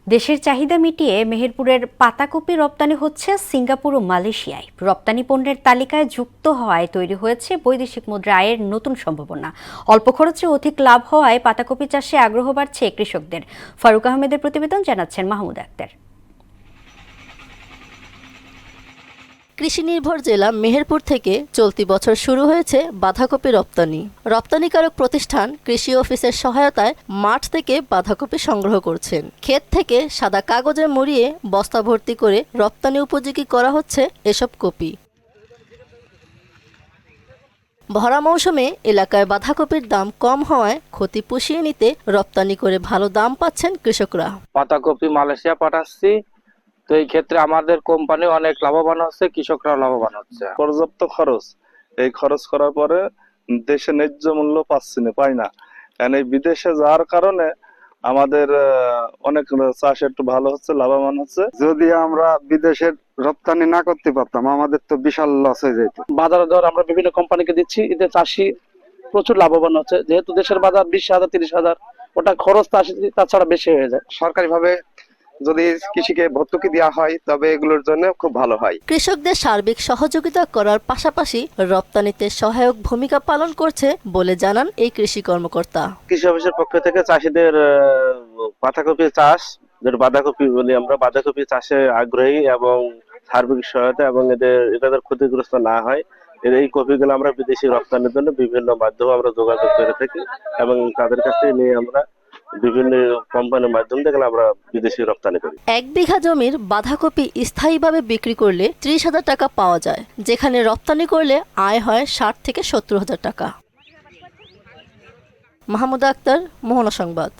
দেশের চাহিদা মিটিয়ে মেহেরপুরের পাতাকপি রপ্তানি হচ্ছে সিঙ্গাপুর ও মালয়েশিয়ায়। রপ্তানি পণ্যের তালিকায় যুক্ত হওয়ায় তৈরি হয়েছে বৈদেশিক মুদ্রা আয়ের নতুন সম্ভাবনা। অল্প খরচে অধিক লাভ হওয়ায় পাতাকপি চাষে আগ্রহ বাড়ছে কৃষকদের। ফারুক আহমেদের প্রতিবেদন, জানাচ্ছেন মাহমুদ আক্তার। কৃষি নির্ভর জেলা মেহেরপুর থেকে চলতি বছর শুরু হয়েছে বাঁধাকপি রপ্তানি। রপ্তানিকারক প্রতিষ্ঠান কৃষি অফিসের সহায়তায় মাঠ থেকে বাঁধাকপি সংগ্রহ করছেন। ক্ষেত থেকে সাদা কাগজে মুড়িয়ে বস্তা ভর্তি করে রপ্তানি উপযোগী করা হচ্ছে এসব কপি। ভরা মৌসুমে এলাকায় বাঁধাকপির দাম কম হওয়ায় ক্ষতি পুষিয়ে নিতে রপ্তানি করে ভালো দাম পাচ্ছেন কৃষকরা। পাতাকপি মালয়েশিয়া পাঠাচ্ছি, তো এই ক্ষেত্রে আমাদের কোম্পানি অনেক লাভবান হচ্ছে, কৃষকরা লাভবান হচ্ছে। পর্যাপ্ত খরচ, এই খরচ করার পরে দেশে ন্যায্য মূল্য পাই না। এই বিদেশে যাওয়ার কারণে আমাদের অনেক চাষ একটু ভালো হচ্ছে, লাভবান হচ্ছে। যদি আমরা বিদেশের রপ্তানি না করতে পারতাম আমাদের তো বিশাল লস হয়ে যেত। বাজার দর আমরা বিভিন্ন কোম্পানিকে দিচ্ছি, এতে চাষি প্রচুর লাভবান হচ্ছে। যেহেতু দেশের বাজার 20,000 30,000, ওটা খরচ তাছাড়া বেশি হয়ে যায়। সরকারিভাবে যদি কৃষিকে ভর্তুকি দেওয়া হয় তবে এগুলোর জন্য খুব ভালো হয়। কৃষকদের সার্বিক সহযোগিতা করার পাশাপাশি রপ্তানিতে সহায়ক ভূমিকা পালন করছে বলে জানান এই কৃষি কর্মকর্তা। কৃষি অফিসের পক্ষ থেকে চাষিদের পাতাকপি চাষ, যেটা বাঁধাকপি বলি আমরা, বাঁধাকপি চাষে আগ্রহী এবং সার্বিক সহায়তা এবং এদের ক্ষতিগ্রস্ত না হয়, এই কপিগুলো আমরা বিদেশি রপ্তানির জন্য বিভিন্ন মাধ্যমে আমরা যোগাযোগ করে থাকি এবং তাদের কাছ থেকে নিয়ে আমরা বিভিন্ন কোম্পানির মাধ্যম থেকে আমরা বিদেশি রপ্তানি করি। 1 বিঘা জমির বাঁধাকপি স্থায়ীভাবে বিক্রি করলে 30,000 টাকা পাওয়া যায়, যেখানে রপ্তানি করলে আয় হয় 60 থেকে 70,000 টাকা। মাহমুদ আক্তার, মোহনা সংবাদ।